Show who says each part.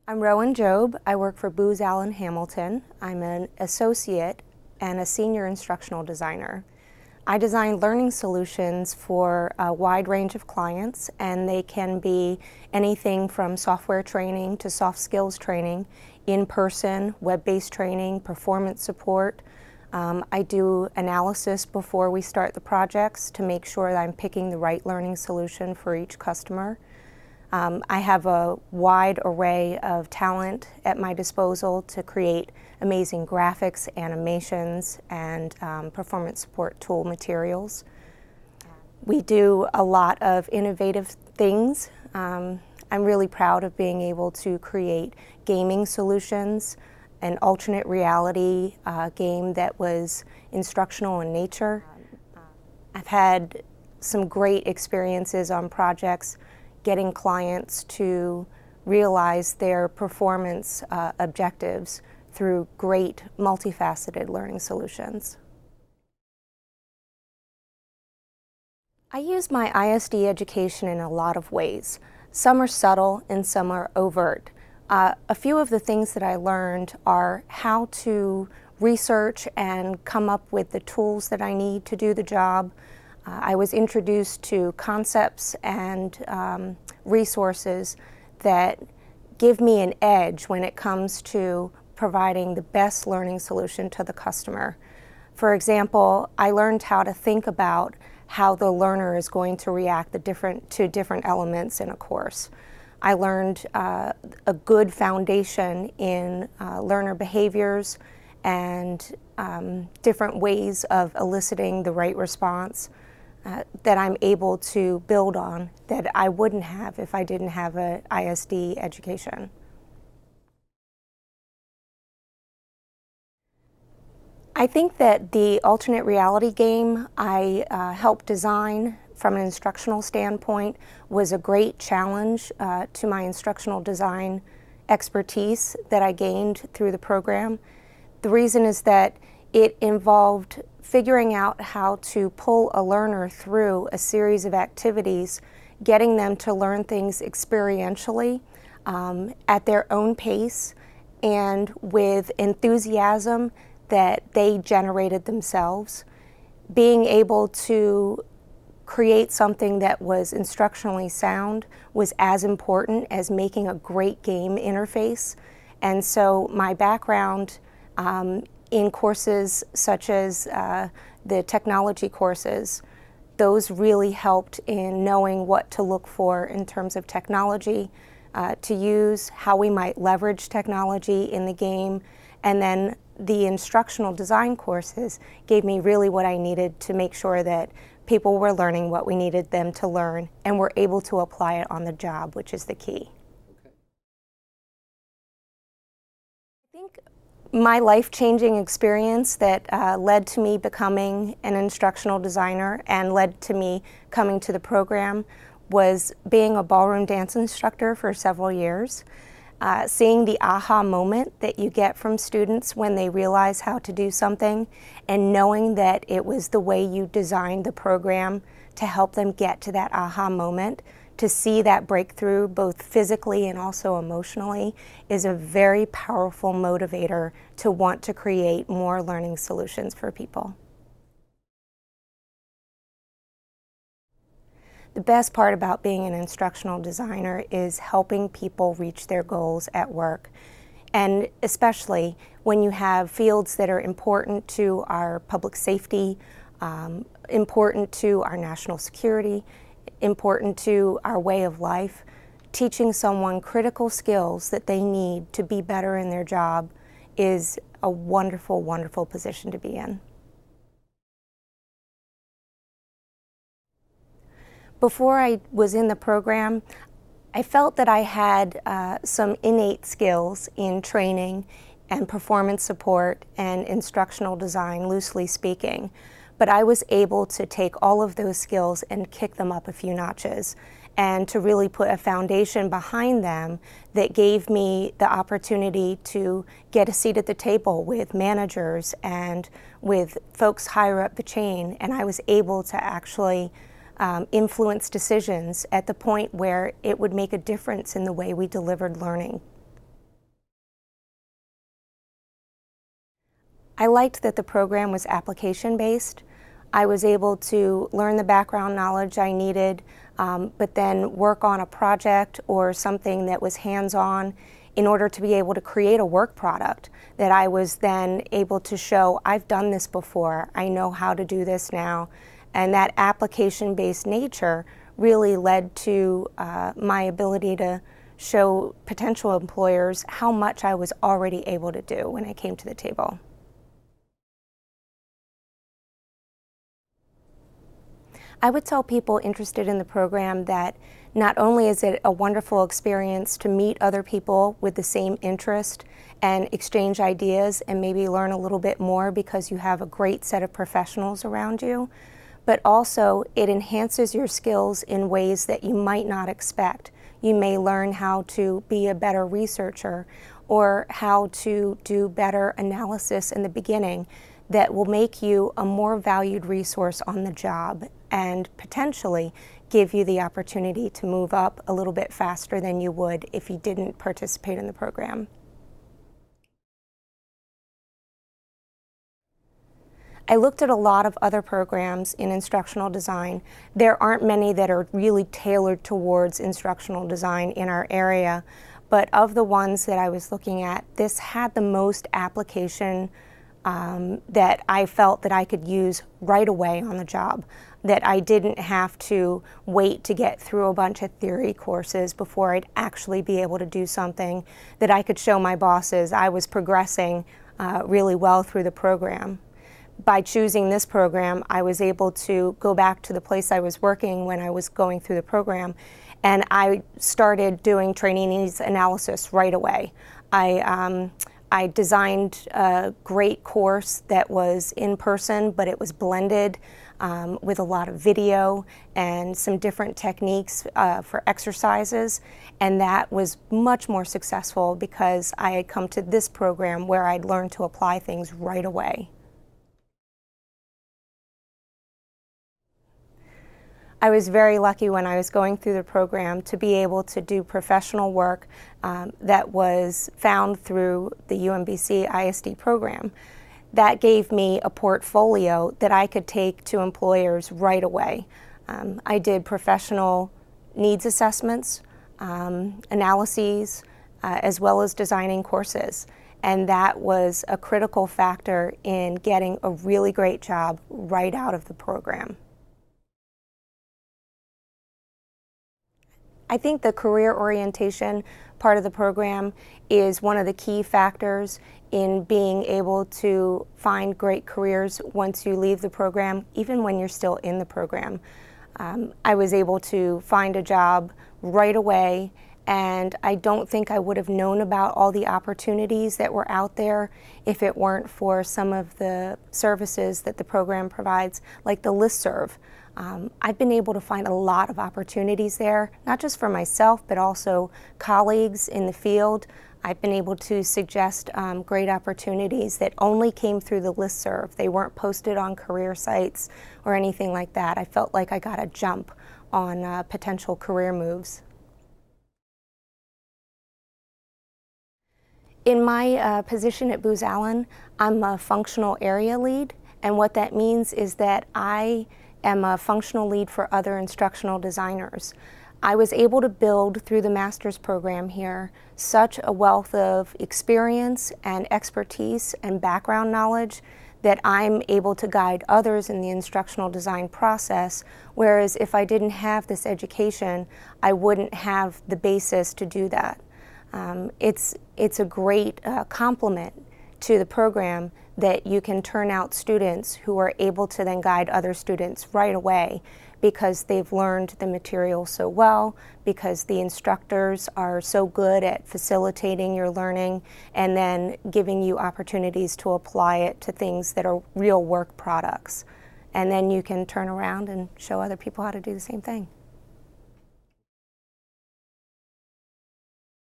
Speaker 1: I'm Rowan Job. I work for Booz Allen Hamilton. I'm an associate and a senior instructional designer. I design learning solutions for a wide range of clients, and they can be anything from software training to soft skills training, in-person, web-based training, performance support. I do analysis before we start the projects to make sure that I'm picking the right learning solution for each customer. I have a wide array of talent at my disposal to create amazing graphics, animations, and performance support tool materials. We do a lot of innovative things. I'm really proud of being able to create gaming solutions, an alternate reality game that was instructional in nature. I've had some great experiences on projects getting clients to realize their performance objectives through great multifaceted learning solutions. I use my ISD education in a lot of ways. Some are subtle and some are overt. A few of the things that I learned are how to research and come up with the tools that I need to do the job. I was introduced to concepts and resources that give me an edge when it comes to providing the best learning solution to the customer. For example, I learned how to think about how the learner is going to react to different elements in a course. I learned a good foundation in learner behaviors and different ways of eliciting the right response that I'm able to build on that I wouldn't have if I didn't have an ISD education. I think that the alternate reality game I helped design from an instructional standpoint was a great challenge to my instructional design expertise that I gained through the program. The reason is that it involved figuring out how to pull a learner through a series of activities, getting them to learn things experientially at their own pace and with enthusiasm that they generated themselves. Being able to create something that was instructionally sound was as important as making a great game interface. And so my background in courses such as the technology courses, those really helped in knowing what to look for in terms of technology to use, how we might leverage technology in the game, and then the instructional design courses gave me really what I needed to make sure that people were learning what we needed them to learn and were able to apply it on the job, which is the key. I think my life-changing experience that led to me becoming an instructional designer and led to me coming to the program was being a ballroom dance instructor for several years. Seeing the aha moment that you get from students when they realize how to do something and knowing that it was the way you designed the program to help them get to that aha moment, to see that breakthrough both physically and also emotionally is a very powerful motivator to want to create more learning solutions for people. The best part about being an instructional designer is helping people reach their goals at work, and especially when you have fields that are important to our public safety, important to our national security, important to our way of life. Teaching someone critical skills that they need to be better in their job is a wonderful, wonderful position to be in. Before I was in the program, I felt that I had some innate skills in training and performance support and instructional design, loosely speaking. But I was able to take all of those skills and kick them up a few notches and to really put a foundation behind them that gave me the opportunity to get a seat at the table with managers and with folks higher up the chain, and I was able to actually influence decisions at the point where it would make a difference in the way we delivered learning. I liked that the program was application-based. I was able to learn the background knowledge I needed, but then work on a project or something that was hands-on in order to be able to create a work product that I was then able to show, I've done this before, I know how to do this now. And that application-based nature really led to my ability to show potential employers how much I was already able to do when I came to the table. I would tell people interested in the program that not only is it a wonderful experience to meet other people with the same interest and exchange ideas and maybe learn a little bit more because you have a great set of professionals around you, but also it enhances your skills in ways that you might not expect. You may learn how to be a better researcher or how to do better analysis in the beginning that will make you a more valued resource on the job and potentially give you the opportunity to move up a little bit faster than you would if you didn't participate in the program. I looked at a lot of other programs in instructional design. There aren't many that are really tailored towards instructional design in our area, but of the ones that I was looking at, this had the most application that I felt that I could use right away on the job, that I didn't have to wait to get through a bunch of theory courses before I'd actually be able to do something, that I could show my bosses I was progressing really well through the program. By choosing this program, I was able to go back to the place I was working when I was going through the program, and I started doing training needs analysis right away. I designed a great course that was in person, but it was blended with a lot of video and some different techniques for exercises, and that was much more successful because I had come to this program where I'd learned to apply things right away. I was very lucky when I was going through the program to be able to do professional work that was found through the UMBC ISD program. That gave me a portfolio that I could take to employers right away. I did professional needs assessments, analyses, as well as designing courses. And that was a critical factor in getting a really great job right out of the program. I think the career orientation part of the program is one of the key factors in being able to find great careers once you leave the program, even when you're still in the program. I was able to find a job right away, and I don't think I would have known about all the opportunities that were out there if it weren't for some of the services that the program provides, like the listserv. I've been able to find a lot of opportunities there, not just for myself, but also colleagues in the field. I've been able to suggest great opportunities that only came through the listserv. They weren't posted on career sites or anything like that. I felt like I got a jump on potential career moves. In my position at Booz Allen, I'm a functional area lead, and what that means is that I am a functional lead for other instructional designers. I was able to build through the master's program here such a wealth of experience and expertise and background knowledge that I'm able to guide others in the instructional design process, whereas if I didn't have this education, I wouldn't have the basis to do that. It's a great complement to the program that you can turn out students who are able to then guide other students right away because they've learned the material so well, because the instructors are so good at facilitating your learning and then giving you opportunities to apply it to things that are real work products. And then you can turn around and show other people how to do the same thing.